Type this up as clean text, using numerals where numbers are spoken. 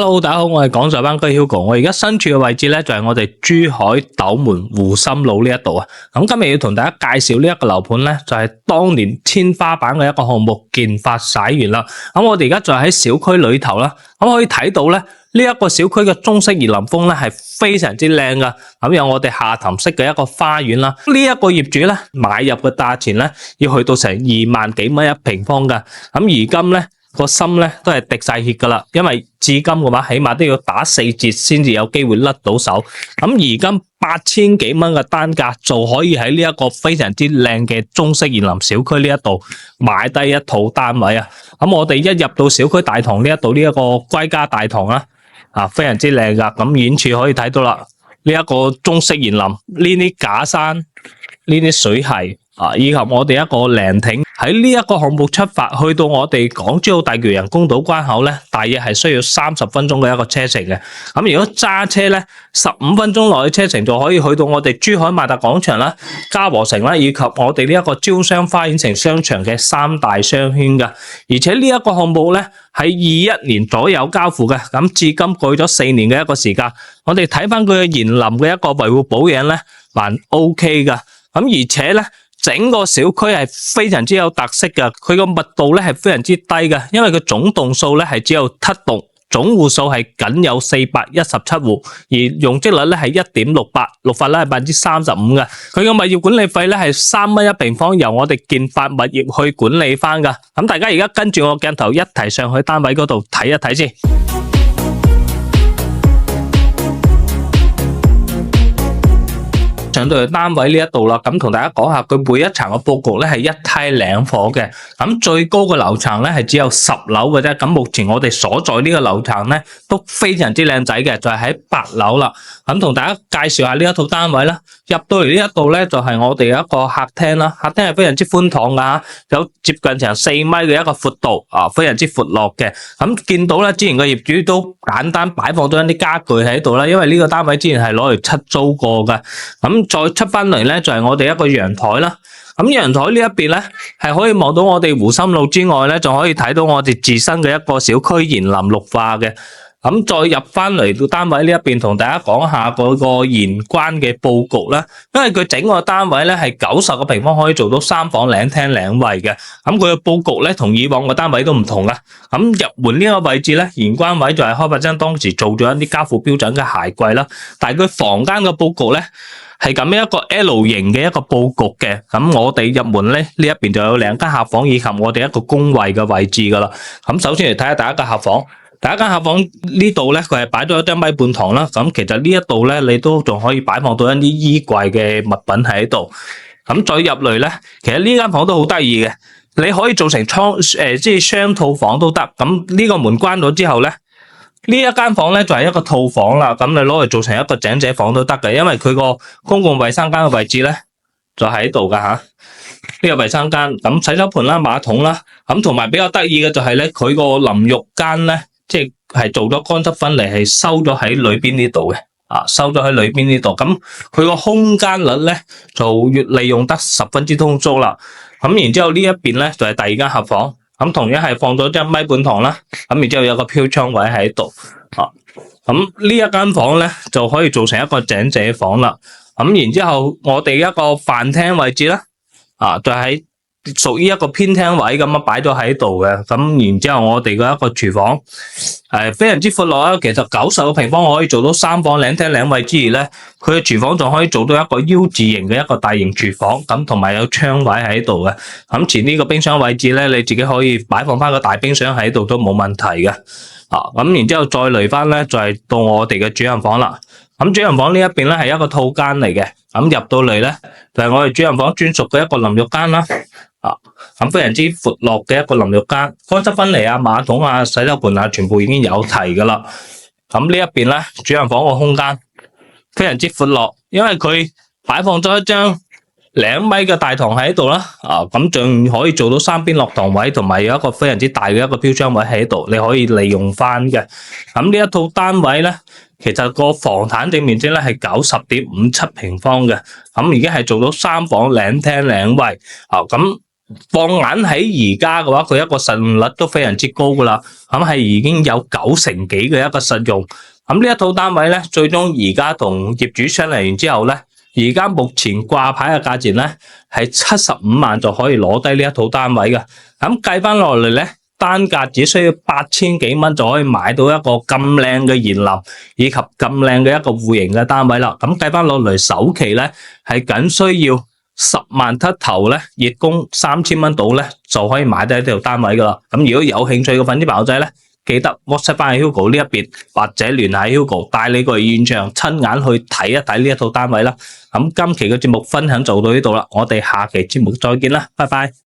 Hello，大家好，我係廣州灣居 Hugo， 我而家身處嘅位置咧就係我哋珠海斗門湖心路呢一度啊。咁今日要同大家介紹呢一個樓盤咧，就係當年天花板嘅一個項目建發洗完啦。咁我哋而家就喺小區裏頭啦，咁可以睇到咧呢一個小區嘅中式園林風咧係非常之靚噶。咁有我哋下潭式嘅一個花園啦。呢一個業主咧買入嘅價錢咧要去到成2萬幾蚊一平方噶。咁而今咧個心咧都係滴晒血噶啦，因為至今嘅話起碼都要打4折先至有機會甩到手。咁而今8000幾蚊嘅單價就可以喺呢一個非常之靚嘅中式園林小區呢一度買低一套單位啊！咁我哋一入到小區大堂呢一度呢一個歸家大堂啦，非常之靚噶。咁遠處可以睇到啦，呢一個中式園林呢啲假山呢啲水系以及我哋一個涼亭喺呢一個項目出發去到我哋港珠澳大橋人工島關口咧，大約係需要30分鐘嘅一個車程嘅。咁如果揸車咧，15分鐘內嘅車程就可以去到我哋珠海萬達廣場啦、嘉禾城啦，以及我哋呢一個招商花園城商場嘅3大商圈噶。而且呢一個項目咧喺21年左右交付嘅，咁至今過咗4年嘅一個時間，我哋睇翻佢嘅園林嘅一個維護保養咧，還 OK 噶。咁而且咧，整個小區係非常之有特色嘅，佢個密度咧係非常之低嘅，因為佢總棟數咧係只有7棟，總戶數係僅有417戶，而容積率咧係1.68%，綠化率係35%嘅。佢個物業管理費咧係3蚊一平方，由我哋建發物業去管理翻噶。咁大家而家跟住我鏡頭一提上去單位嗰度睇一睇先。上到去單位呢一度啦，咁同大家講下佢每一層嘅佈局咧係一梯兩伙嘅，咁最高嘅樓層咧係只有10樓嘅啫。咁目前我哋所在呢個樓層咧都非常之靚仔嘅，就係喺8樓啦。咁同大家介紹下呢一套單位啦。入到嚟呢一度咧就係我哋一個客廳啦，客廳係非常之寬敞噶，有接近成4米嘅一個闊度非常之闊落嘅。咁見到咧之前個業主都簡單擺放咗一啲家具喺度啦，因為呢個單位之前係攞嚟出租過嘅。咁再出翻嚟咧就係我哋一個陽台啦。咁陽台呢一邊咧係可以望到我哋湖心路之外咧，仲可以睇到我哋自身嘅一個小區園林綠化嘅。咁再入翻嚟到單位呢一邊，同大家講下嗰個玄關嘅佈局啦。因為佢整個單位咧係90個平方可以做到3房2廳2衛嘅。咁佢嘅佈局咧同以往嘅單位都唔同啦。咁入門呢個位置咧，玄關位就係開發商當時做咗一啲家父標準嘅鞋櫃啦。但係佢房間嘅佈局咧係咁樣一個 L 型嘅一個佈局嘅。咁我哋入門咧呢一邊就有2間客房以及我哋一個公衛嘅位置噶啦。咁首先嚟睇下第一間客房。第一間客房呢度咧，佢係擺咗1.5米堂啦。咁其實呢一度咧，你都仲可以擺放到一啲衣櫃嘅物品喺度。咁再入嚟咧，其實呢間房都好得意嘅，你可以做成即係雙套房都得。咁呢個門關咗之後咧，呢一間房咧就係一個套房啦。咁你攞嚟做成一個井仔房都得嘅，因為佢個公共衛生間嘅位置咧就喺度噶吓。呢個衛生間，咁洗手盆啦、馬桶啦，咁同埋比較得意嘅就係咧，佢個淋浴間咧。即係做咗乾濕分離，係收咗喺裏邊呢度嘅，收咗喺裏邊呢度。咁佢個空間率咧就越利用得十分之充足啦。咁然之後呢一邊咧就係第二間客房，咁同樣係放咗1.5米堂啦。咁然之後有個飄窗位喺度，咁呢一間房咧就可以做成一個井仔房啦。咁然之後我哋一個飯廳位置啦，就喺屬於一個偏廳位咁樣擺咗喺度嘅。咁然之後我哋嘅一個廚房非常之闊落啦。其實90個平方可以做到3房2廳2衛之餘咧，佢嘅廚房仲可以做到一個 U 字型嘅一個大型廚房，咁同埋有窗位喺度嘅。咁前呢個冰箱位置咧，你自己可以擺放翻個大冰箱喺度都冇問題嘅。咁然之後再嚟翻咧就係到我哋嘅主人房啦。咁主人房呢一邊咧係一個套間嚟嘅。咁入到嚟咧就係我哋主人房專屬嘅一個淋浴間啦。咁非常之闊落嘅一個淋浴間，乾濕分離馬桶洗手盆全部已經有齊噶啦。咁呢一邊咧，主人房個空間非常之闊落，因為佢擺放咗一張2米嘅大堂喺度啦。咁仲可以做到3邊落堂位，同埋有一個非常之大嘅一個飄窗位喺度，你可以利用翻嘅。咁呢一套單位咧，其實個房產淨面積咧係90.57平方嘅，咁已經係做到3房2廳2衛。咁放眼喺而家嘅話，佢一個實用率都非常之高噶啦，咁係已經有90%幾嘅一個實用。咁呢一套單位咧，最終而家同業主商量完之後咧，而家目前掛牌嘅價錢咧係75萬就可以攞低呢一套單位嘅。咁計翻落嚟咧，單價只需要8000幾蚊就可以買到一個咁靚嘅園林以及咁靚嘅一個戶型嘅單位啦。咁計翻落嚟首期咧係僅需要10萬出頭咧，月供3000蚊到咧就可以買低呢條單位噶啦。咁如果有興趣嘅粉絲朋友仔咧，記得 WhatsApp 翻 Hugo 呢一邊，或者聯繫 Hugo 帶你過去現場親眼去睇一睇呢一套單位啦。咁今期嘅節目分享就到呢度啦，我哋下期節目再見啦，拜拜。